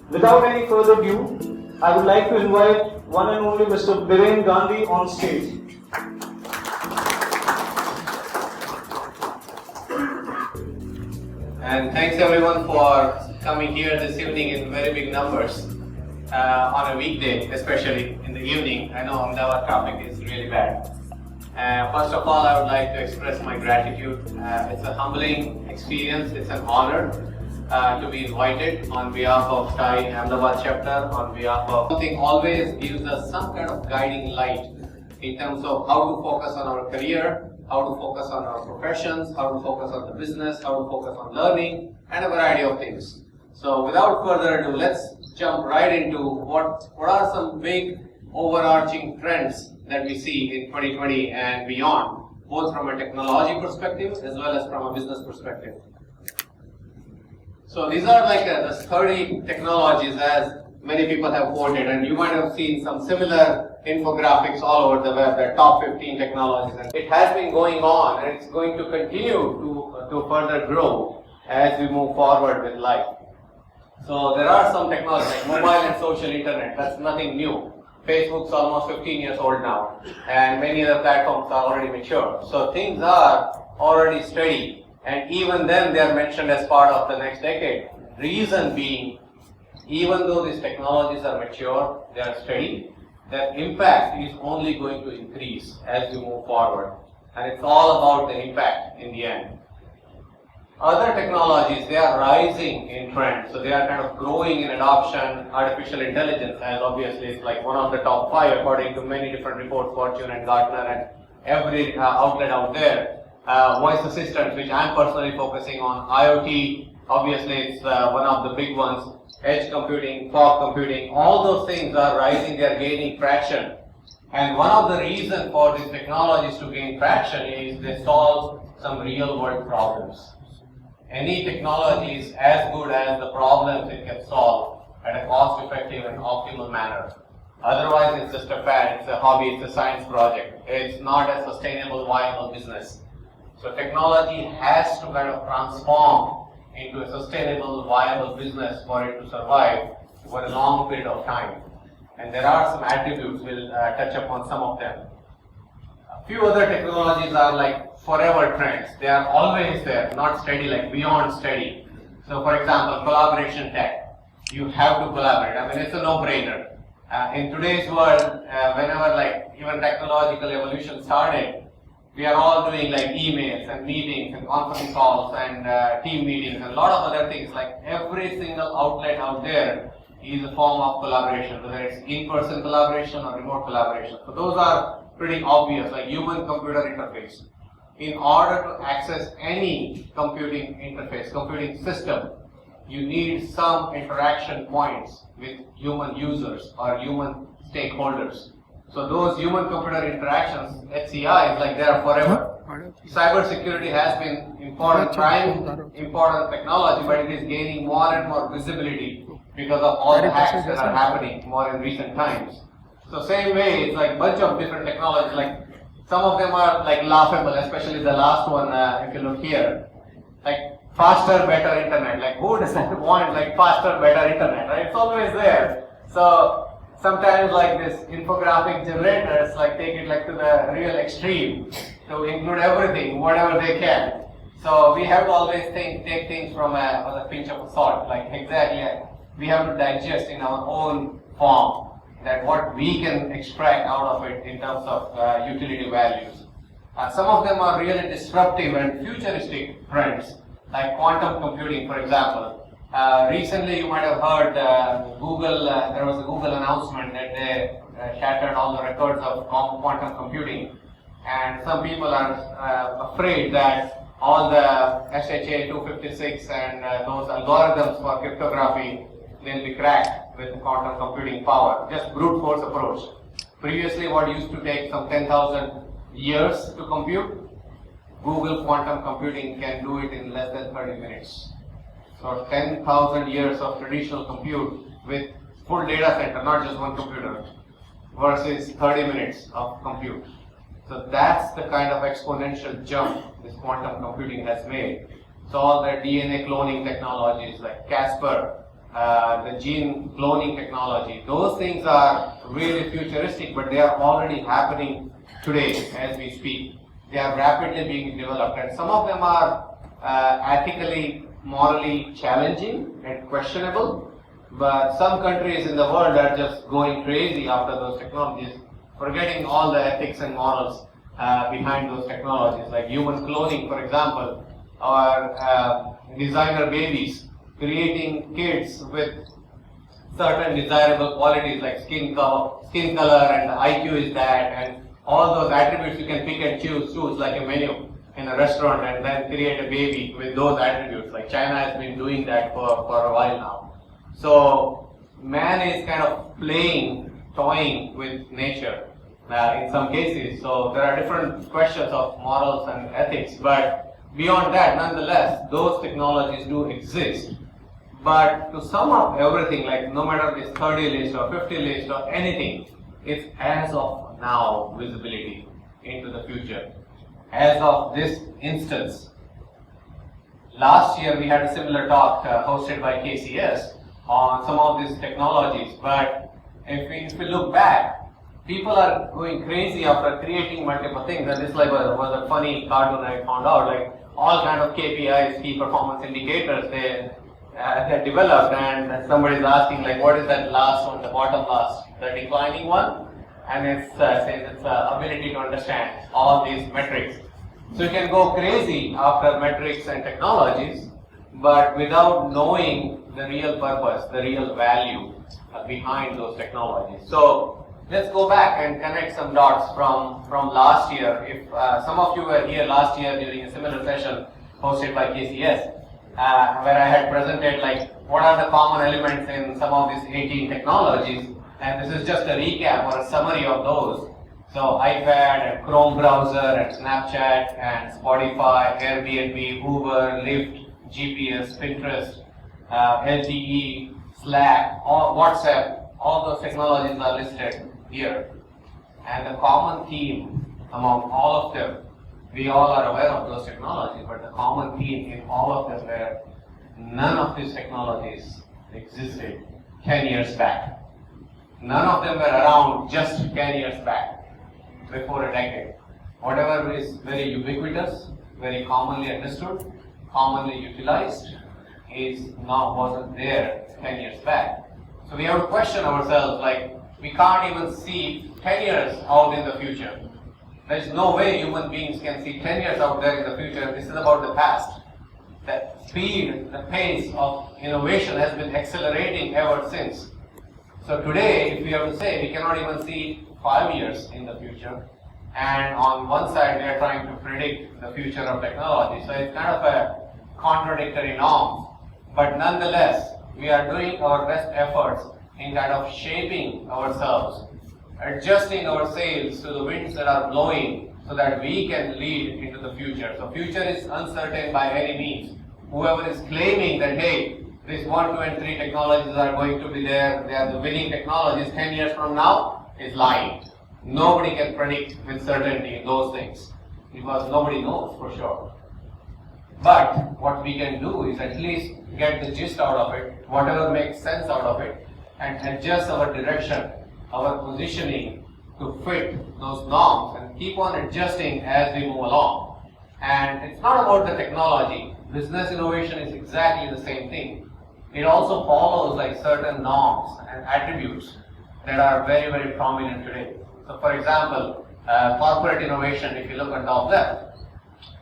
Without any further ado, I would like to invite one and only Mr. Biren Gandhi on stage. And thanks everyone for coming here this evening in very big numbers on a weekday, especially in the evening. I know Ahmedabad traffic is really bad. First of all, I would like to express my gratitude. It's a humbling experience. It's an honor to be invited on behalf of TIE Ahmedabad chapter, on behalf of something always gives us some kind of guiding light in terms of how to focus on our career, how to focus on our professions, how to focus on the business, how to focus on learning, and a variety of things. So without further ado, let's jump right into what are some big overarching trends that we see in 2020 and beyond, both from a technology perspective as well as from a business perspective. So these are like the 30 technologies as many people have quoted, and you might have seen some similar infographics all over the web, the top 15 technologies. And it has been going on, and it's going to continue to further grow as we move forward with life. So there are some technologies like mobile and social internet. That's nothing new. Facebook's almost 15 years old now, and many other platforms are already mature. So things are already steady, and even then they are mentioned as part of the next decade. Reason being, even though these technologies are mature, they are steady, their impact is only going to increase as we move forward. And it's all about the impact in the end. Other technologies, they are rising in trend, so they are kind of growing in adoption. Artificial intelligence, as obviously is like one of the top 5 according to many different reports, Fortune and Gartner and every outlet out there. Voice assistants, which I'm personally focusing on. IoT, obviously it's one of the big ones. Edge computing, fog computing, all those things are rising, they are gaining traction. And one of the reasons for these technologies to gain traction is they solve some real world problems. Any technology is as good as the problems it can solve at a cost effective and optimal manner. Otherwise it's just a fad, it's a hobby, it's a science project. It's not a sustainable, viable business. So technology has to kind of transform into a sustainable, viable business for it to survive for a long period of time. And there are some attributes, we'll touch upon some of them. A few other technologies are like forever trends. They are always there, not steady, like beyond steady. So for example, collaboration tech. You have to collaborate. I mean, it's a no-brainer. In today's world, whenever like even technological evolution started, we are all doing like emails and meetings and conference calls and team meetings and a lot of other things. Like every single outlet out there is a form of collaboration, whether it's in-person collaboration or remote collaboration. So those are pretty obvious, like human-computer interface. In order to access any computing interface, computing system, you need some interaction points with human users or human stakeholders. So those human-computer interactions, HCI, is like they are forever. Cybersecurity has been important technology, but it is gaining more and more visibility because of all the hacks that are happening more in recent times. So same way, it's like a bunch of different technologies. Like some of them are like laughable, especially the last one. If you look here, like faster, better internet. Like who doesn't want like faster, better internet, right? It's always there. So sometimes like this infographic generators like take it like to the real extreme to include everything, whatever they can. So we have to always take things from a pinch of salt. Like exactly, we have to digest in our own form that what we can extract out of it in terms of utility values. Some of them are really disruptive and futuristic trends, like quantum computing, for example. Recently, you might have heard Google. There was a Google announcement that they shattered all the records of quantum computing, and some people are afraid that all the SHA-256 and those algorithms for cryptography will be cracked with quantum computing power. Just brute force approach. Previously, what used to take some 10,000 years to compute, Google quantum computing can do it in less than 30 minutes. So 10,000 years of traditional compute with full data center, not just one computer, versus 30 minutes of compute. So that's the kind of exponential jump this quantum computing has made. So all the DNA cloning technologies like CRISPR, the gene cloning technology. Those things are really futuristic, but they are already happening today as we speak. They are rapidly being developed, and some of them are ethically, morally challenging and questionable, but some countries in the world are just going crazy after those technologies, forgetting all the ethics and morals behind those technologies, like human cloning, for example, or designer babies, creating kids with certain desirable qualities like skin color and the IQ is that, and all those attributes you can pick and choose like a menu in a restaurant and then create a baby with those attributes. Like China has been doing that for a while now. So man is kind of toying with nature in some cases. So there are different questions of morals and ethics, but beyond that, nonetheless, those technologies do exist. But to sum up everything, like no matter this 30 list or 50 list or anything, it's as of now visibility into the future. As of this instance, last year we had a similar talk hosted by KCS on some of these technologies, but if we look back, people are going crazy after creating multiple things, and this was a funny cartoon I found out, like all kind of KPIs, key performance indicators, they developed, and somebody's asking like, what is that last one, the bottom last, the declining one? And it says it's ability to understand all these metrics. So you can go crazy after metrics and technologies, but without knowing the real purpose, the real value behind those technologies. So let's go back and connect some dots from last year. If some of you were here last year during a similar session hosted by KCS, where I had presented like what are the common elements in some of these 18 technologies, and this is just a recap or a summary of those. So iPad and Chrome browser and Snapchat and Spotify, Airbnb, Uber, Lyft, GPS, Pinterest, LTE, Slack, WhatsApp, all those technologies are listed here. And the common theme among all of them, we all are aware of those technologies, but the common theme in all of them were none of these technologies existed 10 years back. None of them were around just 10 years back, before a decade. Whatever is very ubiquitous, very commonly understood, commonly utilized, wasn't there 10 years back. So we have to question ourselves, like, we can't even see 10 years out in the future. There's no way human beings can see 10 years out there in the future. This is about the past. The speed, the pace of innovation has been accelerating ever since. So today, if we have to say, we cannot even see 5 years in the future. And on one side, we are trying to predict the future of technology. So it's kind of a contradictory norm. But nonetheless, we are doing our best efforts in kind of shaping ourselves, adjusting our sails to the winds that are blowing so that we can lead into the future. So future is uncertain by any means. Whoever is claiming that, hey, these 1, 2, and 3 technologies are going to be there, they are the winning technologies 10 years from now, is lying. Nobody can predict with certainty those things because nobody knows for sure. But what we can do is at least get the gist out of it, whatever makes sense out of it, and adjust our direction, our positioning to fit those norms and keep on adjusting as we move along. And it's not about the technology. Business innovation is exactly the same thing. It also follows like certain norms and attributes that are very, very prominent today. So for example, corporate innovation, if you look on top left,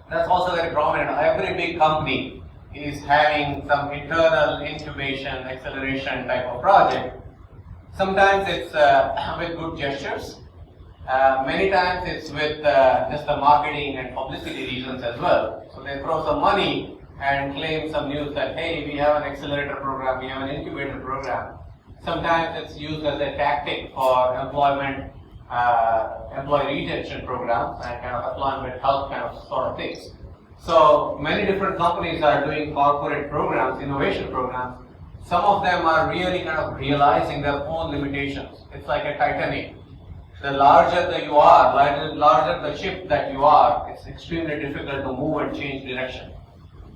that's also very prominent. Every big company is having some internal incubation, acceleration type of project. Sometimes it's with good gestures. Many times it's with just the marketing and publicity reasons as well. So they throw some money and claim some news that, hey, we have an accelerator program, we have an incubator program. Sometimes it's used as a tactic for employee retention programs and kind of employment health kind of sort of things. So many different companies are doing corporate programs, innovation programs. Some of them are really kind of realizing their own limitations. It's like a Titanic. The larger that you are, larger the ship that you are, it's extremely difficult to move and change direction.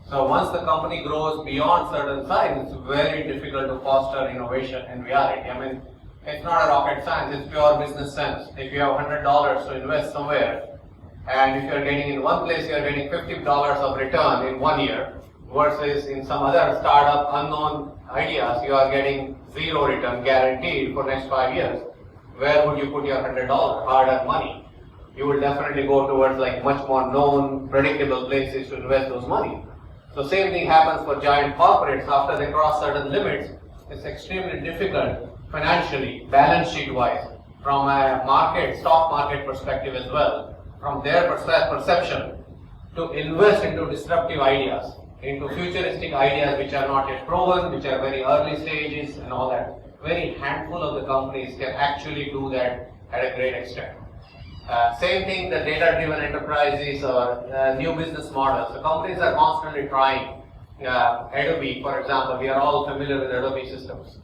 So once the company grows beyond certain size, it's very difficult to foster innovation in reality. I mean, it's not a rocket science, it's pure business sense. If you have $100 to invest somewhere, and if you're getting in one place, you're getting $50 of return in 1 year, versus in some other startup unknown ideas, you are getting zero return guaranteed for next 5 years. Where would you put your $100 hard-earned money? You will definitely go towards like much more known, predictable places to invest those money. So same thing happens for giant corporates. After they cross certain limits, it's extremely difficult financially, balance sheet wise, from a stock market perspective as well, from their perception, to invest into disruptive ideas, into futuristic ideas which are not yet proven, which are very early stages and all that. Very handful of the companies can actually do that at a great extent. Same thing, the data-driven enterprises or new business models. The companies are constantly trying. Adobe, for example, we are all familiar with Adobe systems.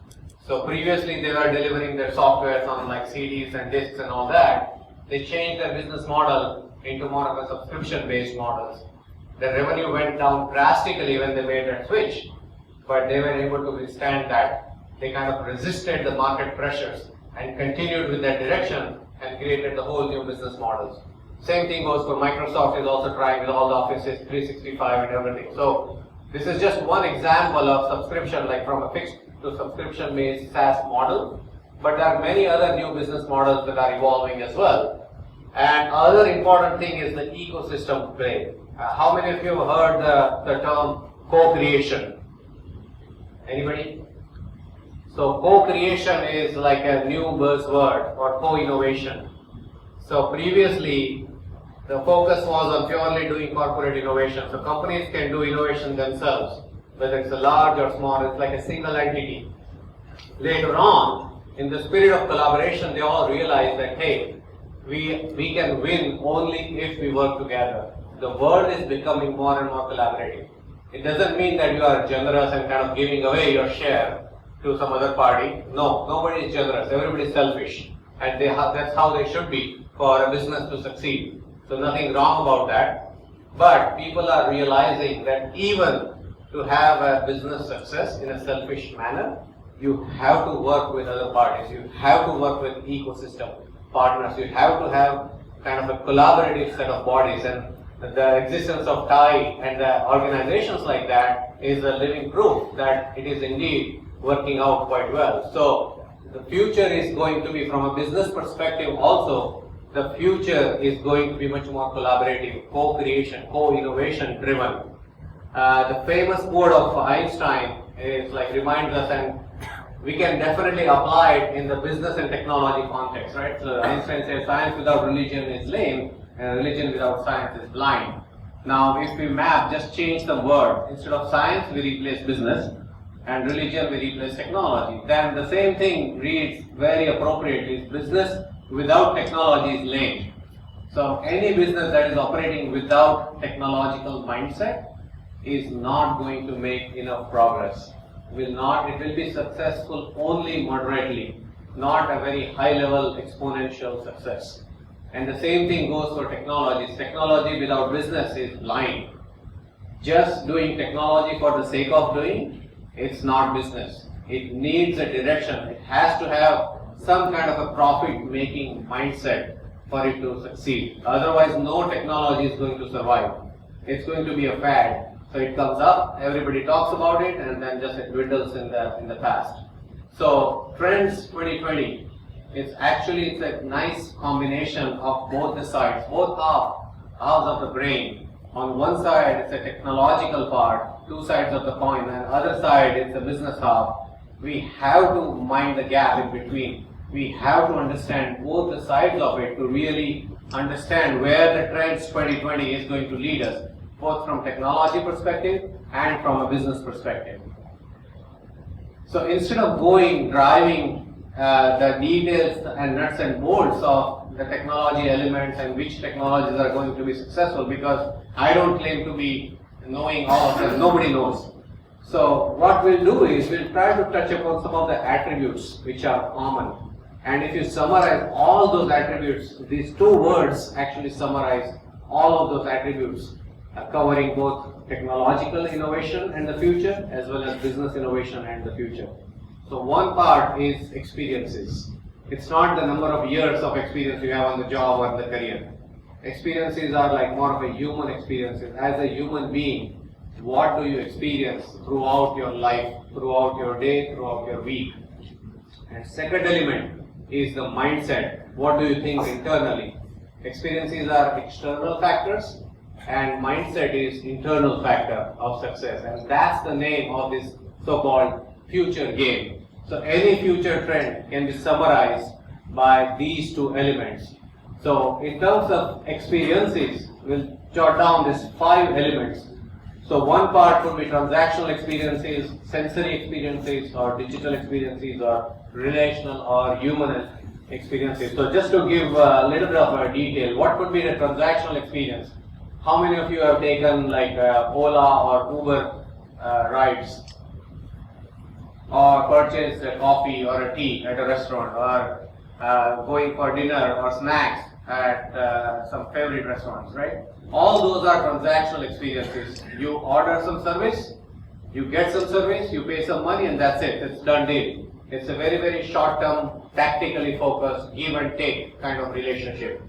So previously they were delivering their softwares on like CDs and discs and all that. They changed their business model into more of a subscription-based models. The revenue went down drastically when they made that switch, but they were able to withstand that. They kind of resisted the market pressures and continued with that direction and created the whole new business models. Same thing goes for Microsoft is also trying with all the Office 365 and everything. So this is just one example of subscription, like from a fixed to subscription based SaaS model, but there are many other new business models that are evolving as well. And other important thing is the ecosystem play. How many of you have heard the term co-creation? Anybody? So co-creation is like a new buzzword, or co-innovation. So previously the focus was on purely doing corporate innovation. So companies can do innovation themselves, whether it's a large or small, it's like a single entity. Later on, in the spirit of collaboration, they all realized that, hey, we can win only if we work together. The world is becoming more and more collaborative. It doesn't mean that you are generous and kind of giving away your share to some other party. No, nobody is generous. Everybody is selfish, and that's how they should be for a business to succeed. So nothing wrong about that. But people are realizing that even to have a business success in a selfish manner, you have to work with other parties. You have to work with ecosystem partners. You have to have kind of a collaborative set of bodies, and the existence of TIE and the organizations like that is a living proof that it is indeed working out quite well. So the future is going to be, from a business perspective also, the future is going to be much more collaborative, co-creation, co-innovation driven. The famous quote of Einstein is like reminds us, and we can definitely apply it in the business and technology context, right? So Einstein says science without religion is lame, and religion without science is blind. Now if we map, just change the word. Instead of science, we replace business, and religion, we replace technology. Then the same thing reads very appropriately. Business without technology is lame. So any business that is operating without technological mindset is not going to make enough progress. It will be successful only moderately, not a very high level exponential success. And the same thing goes for technologies. Technology without business is blind. Just doing technology for the sake of doing, it's not business. It needs a direction. It has to have some kind of a profit-making mindset for it to succeed. Otherwise, no technology is going to survive. It's going to be a fad. So it comes up, everybody talks about it, and then just it dwindles in the past. So Trends2020, it's a nice combination of both the sides, both halves of the brain. On one side, it's a technological part, two sides of the coin, and the other side, it's a business half. We have to mind the gap in between. We have to understand both the sides of it to really understand where the Trends2020 is going to lead us, both from technology perspective and from a business perspective. So instead of driving the details and nuts and bolts of the technology elements and which technologies are going to be successful, because I don't claim to be knowing all of them, nobody knows. So what we'll do is we'll try to touch upon some of the attributes which are common. And if you summarize all those attributes, these two words actually summarize all of those attributes. covering both technological innovation and the future as well as business innovation and the future. So one part is experiences. It's not the number of years of experience you have on the job or the career. Experiences are like more of a human experiences. As a human being, what do you experience throughout your life, throughout your day, throughout your week? And second element is the mindset. What do you think internally? Experiences are external factors and mindset is internal factor of success. And that's the name of this so-called future game. So any future trend can be summarized by these two elements. So in terms of experiences, we'll jot down these 5 elements. So one part would be transactional experiences, sensory experiences, or digital experiences, or relational or human experiences. So just to give a little bit of a detail, what would be the transactional experience? How many of you have taken like Ola or Uber rides, or purchased a coffee or a tea at a restaurant, or going for dinner or snacks at some favorite restaurants, right? All those are transactional experiences. You order some service, you get some service, you pay some money, and that's it. It's done deal. It's a very, very short-term, tactically focused, give and take kind of relationship.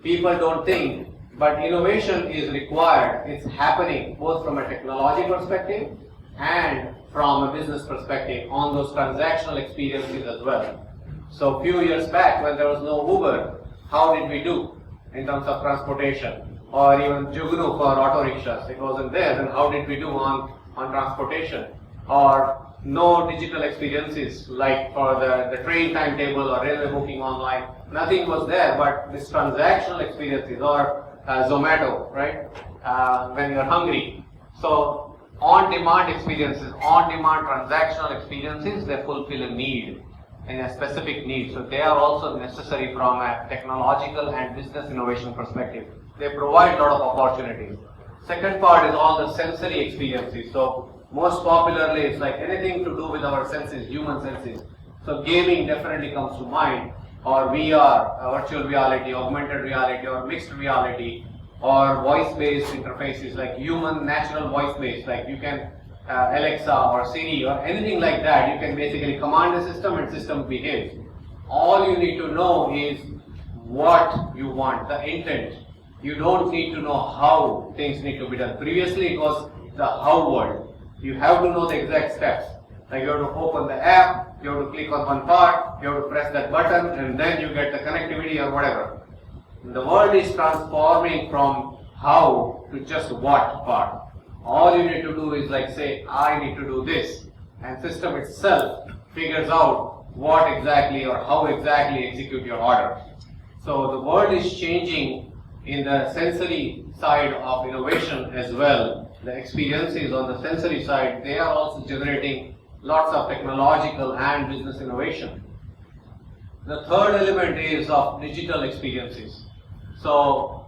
People don't think, but innovation is required. It's happening both from a technology perspective and from a business perspective on those transactional experiences as well. So a few years back when there was no Uber, how did we do in terms of transportation? Or even Jugnu for auto rickshaws, it wasn't there, then how did we do on transportation? Or no digital experiences like for the train timetable or railway booking online, nothing was there, but this transactional experiences or Zomato, right? When you're hungry. So on-demand experiences, on-demand transactional experiences, they fulfill a need, and a specific need. So they are also necessary from a technological and business innovation perspective. They provide a lot of opportunities. Second part is all the sensory experiences. So most popularly, it's like anything to do with our senses, human senses. So gaming definitely comes to mind, or VR, virtual reality, augmented reality, or mixed reality, or voice-based interfaces like human natural voice-based, like you can Alexa or Siri or anything like that. You can basically command the system and system behaves. All you need to know is what you want, the intent. You don't need to know how things need to be done. Previously, it was the how world. You have to know the exact steps. Like you have to open the app, you have to click on one part, you have to press that button, and then you get the connectivity or whatever. The world is transforming from how to just what part. All you need to do is like say, I need to do this, and system itself figures out what exactly or how exactly execute your order. So the world is changing in the sensory side of innovation as well. The experiences on the sensory side, they are also generating lots of technological and business innovation. The third element is of digital experiences. So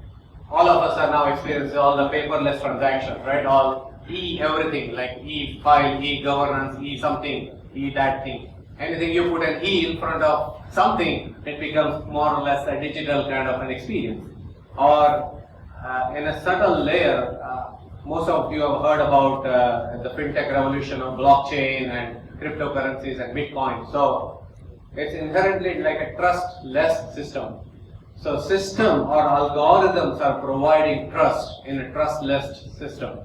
all of us are now experiencing all the paperless transactions, right? All everything like e-file, e-governance, e-something, e-that thing. Anything you put an e in front of something, it becomes more or less a digital kind of an experience. Or in a subtle layer, most of you have heard about the fintech revolution of blockchain and cryptocurrencies and Bitcoin. So it's inherently like a trustless system. So system or algorithms are providing trust in a trustless system.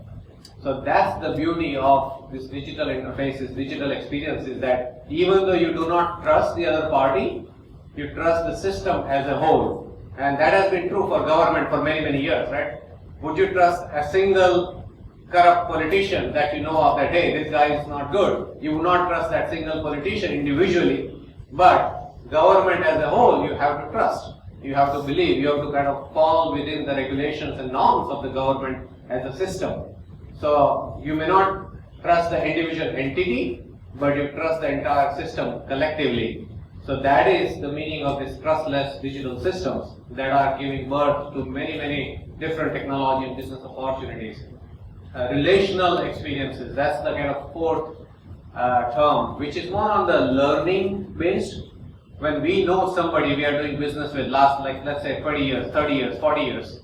So that's the beauty of this digital interfaces, digital experiences, that even though you do not trust the other party, you trust the system as a whole. And that has been true for government for many, many years, right? Would you trust a single corrupt politician that you know of that, hey, this guy is not good? You would not trust that single politician individually, but government as a whole, you have to trust. You have to believe, you have to kind of fall within the regulations and norms of the government as a system. So you may not trust the individual entity, but you trust the entire system collectively. So that is the meaning of these trustless digital systems that are giving birth to many, many different technology and business opportunities. Relational experiences, that's the kind of fourth term, which is more on the learning based. When we know somebody we are doing business with last, like let's say 20 years, 30 years, 40 years,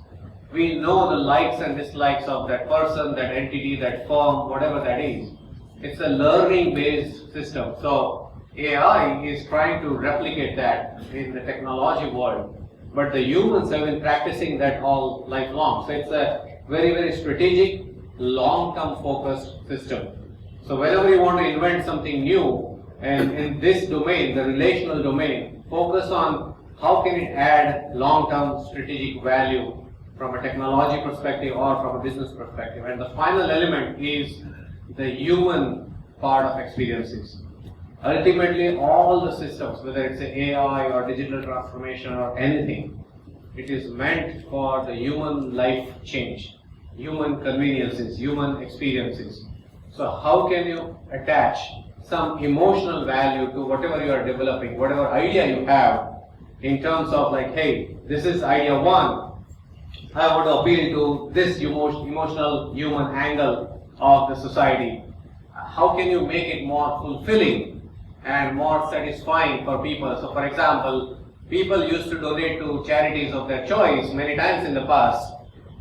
We know the likes and dislikes of that person, that entity, that firm, whatever that is. It's a learning based system. So AI is trying to replicate that in the technology world. But the humans have been practicing that all lifelong. So it's a very, very strategic, long-term focused system. So whenever you want to invent something new, and in this domain, the relational domain, focus on how can it add long-term strategic value from a technology perspective or from a business perspective. And the final element is the human part of experiences. Ultimately, all the systems, whether it's AI or digital transformation or anything, it is meant for the human life change, human conveniences, human experiences. So how can you attach some emotional value to whatever you are developing, whatever idea you have, in terms of like, hey, this is idea one, I want to appeal to this emotional human angle of the society. How can you make it more fulfilling and more satisfying for people? So for example, people used to donate to charities of their choice many times in the past,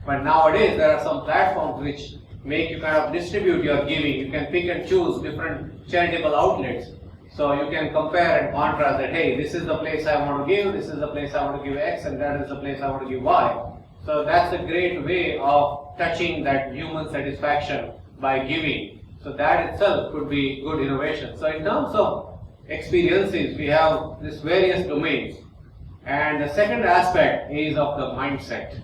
but nowadays there are some platforms which make you kind of distribute your giving. You can pick and choose different charitable outlets. So you can compare and contrast that, hey, this is the place I want to give, this is the place I want to give X, and that is the place I want to give Y. So that's a great way of touching that human satisfaction by giving. So that itself could be good innovation. So in terms of experiences, we have these various domains. And the second aspect is of the mindset,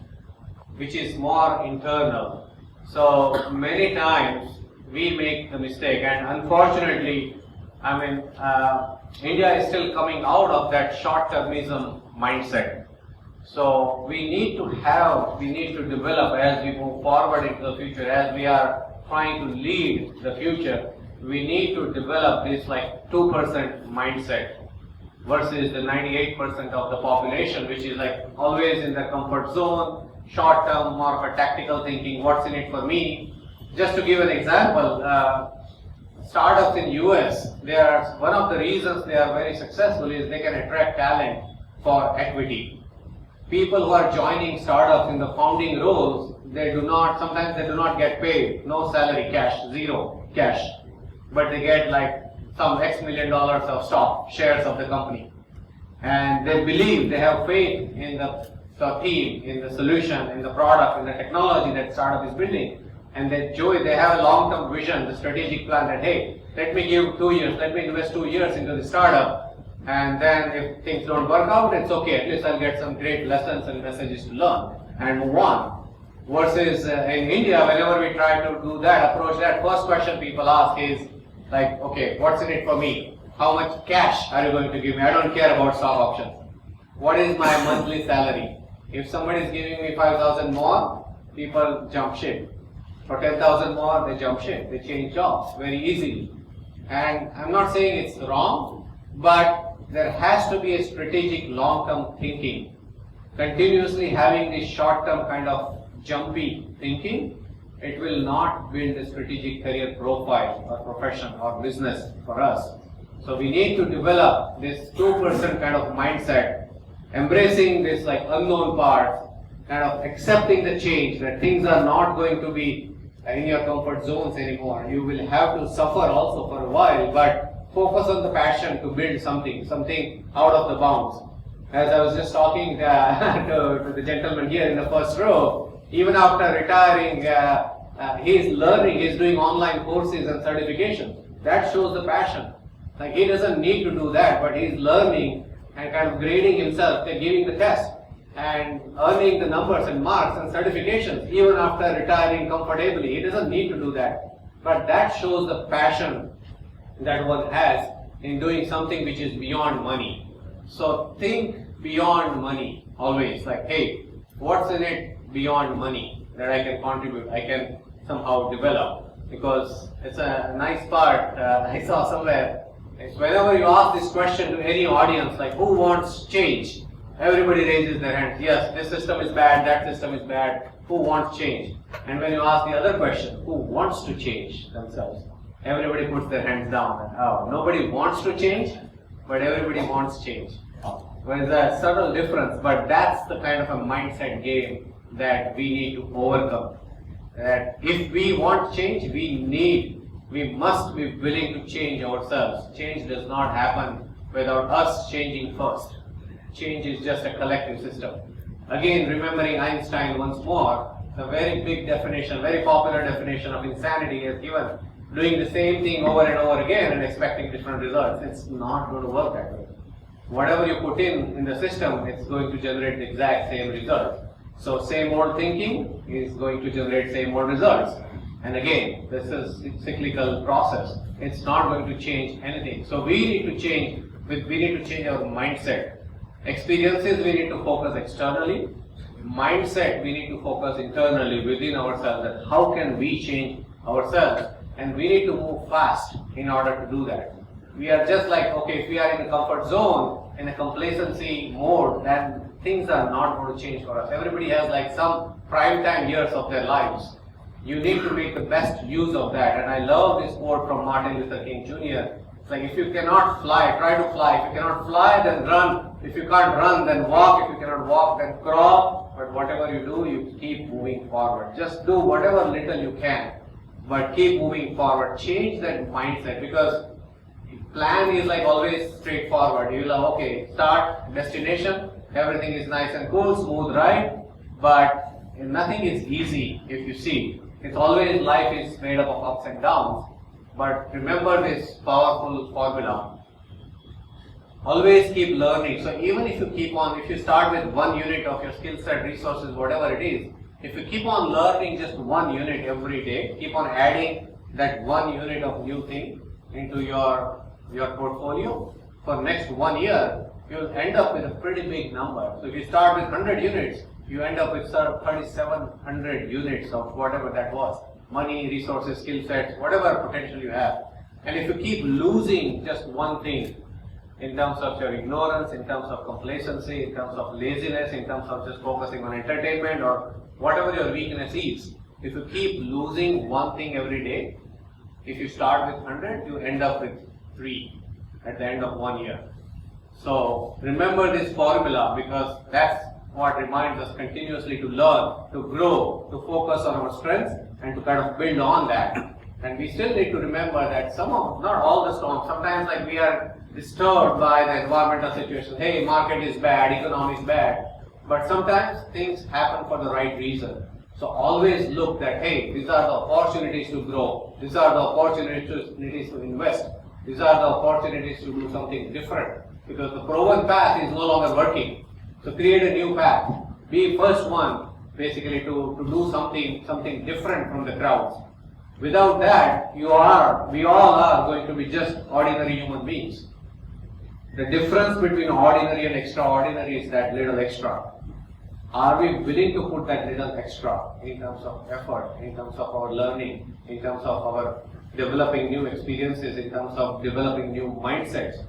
which is more internal. So many times we make the mistake, and unfortunately, India is still coming out of that short-termism mindset. So we need to develop as we move forward into the future, as we are trying to lead the future, we need to develop this like 2% mindset versus the 98% of the population, which is like always in the comfort zone, short term, more of a tactical thinking, what's in it for me. Just to give an example, startups in US, one of the reasons they are very successful is they can attract talent for equity. People who are joining startups in the founding roles, sometimes they do not get paid, no salary, cash, zero cash, but they get like some X million dollars of stock, shares of the company. And they believe, they have faith in the team, in the solution, in the product, in the technology that startup is building. And they have a long-term vision, the strategic plan that, hey, let me give 2 years, let me invest 2 years into the startup. And then if things don't work out, it's okay, at least I'll get some great lessons and messages to learn and move on. Versus in India, whenever we try to do that, approach that, first question people ask is like, okay, what's in it for me? How much cash are you going to give me? I don't care about stock options. What is my monthly salary? If somebody is giving me 5,000 more, people jump ship. For 10,000 more, they jump ship. They change jobs very easily. And I'm not saying it's wrong, but there has to be a strategic long-term thinking. Continuously having this short-term kind of jumpy thinking, it will not build a strategic career profile or profession or business for us. So we need to develop this 2% kind of mindset, embracing this like unknown part, kind of accepting the change, that things are not going to be in your comfort zones anymore. You will have to suffer also for a while, but focus on the passion to build something out of the bounds. As I was just talking to the gentleman here in the first row, even after retiring, he is learning, he is doing online courses and certifications. That shows the passion. Like he doesn't need to do that, but he is learning and kind of grading himself, giving the test and earning the numbers and marks and certifications even after retiring comfortably. He doesn't need to do that. But that shows the passion that one has in doing something which is beyond money. So think beyond money always. Like, hey, what's in it beyond money that I can contribute, I can somehow develop? Because it's a nice part I saw somewhere. It's whenever you ask this question to any audience, like who wants change? Everybody raises their hands. Yes, this system is bad, that system is bad. Who wants change? And when you ask the other question, who wants to change themselves? Everybody puts their hands down. Oh, nobody wants to change, but everybody wants change. Well, there's a subtle difference, but that's the kind of a mindset game that we need to overcome. That if we want change, we must be willing to change ourselves. Change does not happen without us changing first. Change is just a collective system. Again, remembering Einstein once more, the very big definition, very popular definition of insanity is given doing the same thing over and over again and expecting different results. It's not going to work that way. Whatever you put in the system, it's going to generate the exact same result. So same old thinking is going to generate same old results. And again, this is a cyclical process. It's not going to change anything. So we need to change our mindset. Experiences we need to focus externally. Mindset we need to focus internally within ourselves. That how can we change ourselves? And we need to move fast in order to do that. We are just like, okay, if we are in a comfort zone, in a complacency mode, then things are not going to change for us. Everybody has like some prime time years of their lives. You need to make the best use of that. And I love this quote from Martin Luther King Jr. It's like, if you cannot fly, try to fly. If you cannot fly, then run. If you can't run, then walk. If you cannot walk, then crawl. But whatever you do, you keep moving forward. Just do whatever little you can, but keep moving forward. Change that mindset, because plan is like always straightforward. You'll have, okay, start, destination, everything is nice and cool, smooth ride, but nothing is easy if you see. It's always, life is made up of ups and downs. But remember this powerful formula. Always keep learning. So even if you start with 1 unit of your skill set, resources, whatever it is, if you keep on learning just 1 unit every day, keep on adding that 1 unit of new thing into your portfolio, for next 1 year, you'll end up with a pretty big number. So if you start with 100 units, you end up with 3,700 units of whatever that was. Money, resources, skill sets, whatever potential you have. And if you keep losing just one thing, in terms of your ignorance, in terms of complacency, in terms of laziness, in terms of just focusing on entertainment or whatever your weakness is, if you keep losing one thing every day, if you start with 100, you end up with 3 at the end of 1 year. So remember this formula, because that's what reminds us continuously to learn, to grow, to focus on our strengths and to kind of build on that. And we still need to remember that not all the storms, sometimes like we are disturbed by the environmental situation. Hey, market is bad, economy is bad. But sometimes things happen for the right reason. So always look that, hey, these are the opportunities to grow. These are the opportunities to invest. These are the opportunities to do something different. Because the proven path is no longer working. So create a new path. Be first one, basically, to do something different from the crowds. Without that, we all are going to be just ordinary human beings. The difference between ordinary and extraordinary is that little extra. Are we willing to put that little extra in terms of effort, in terms of our learning, in terms of our developing new experiences, in terms of developing new mindsets?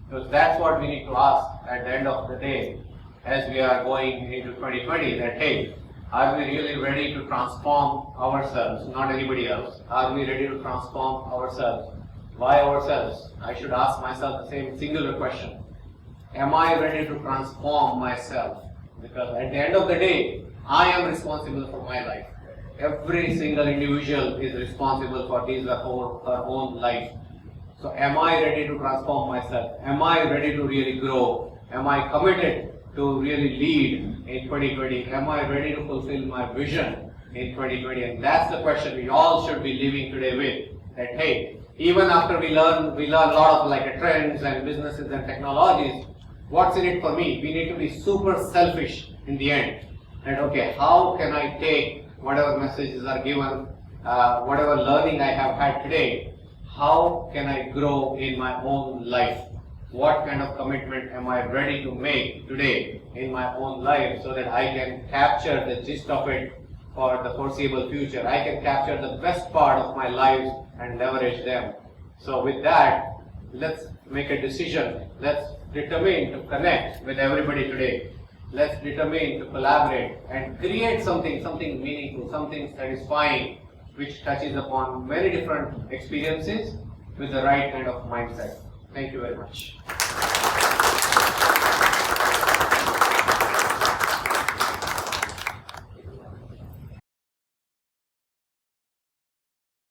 Because that's what we need to ask at the end of the day as we are going into 2020, that hey, are we really ready to transform ourselves, not anybody else? Are we ready to transform ourselves? Why ourselves? I should ask myself the same singular question. Am I ready to transform myself? Because at the end of the day, I am responsible for my life. Every single individual is responsible for his or her own life. So am I ready to transform myself? Am I ready to really grow? Am I committed to really lead in 2020? Am I ready to fulfill my vision in 2020? And that's the question we all should be living today with. That hey, even after we learn a lot of like trends and businesses and technologies, what's in it for me? We need to be super selfish in the end. And okay, how can I take whatever messages are given, whatever learning I have had today, how can I grow in my own life? What kind of commitment am I ready to make today in my own life so that I can capture the gist of it for the foreseeable future? I can capture the best part of my life and leverage them. So with that, let's make a decision. Let's determine to connect with everybody today. Let's determine to collaborate and create something meaningful, something satisfying, which touches upon many different experiences with the right kind of mindset. Thank you very much.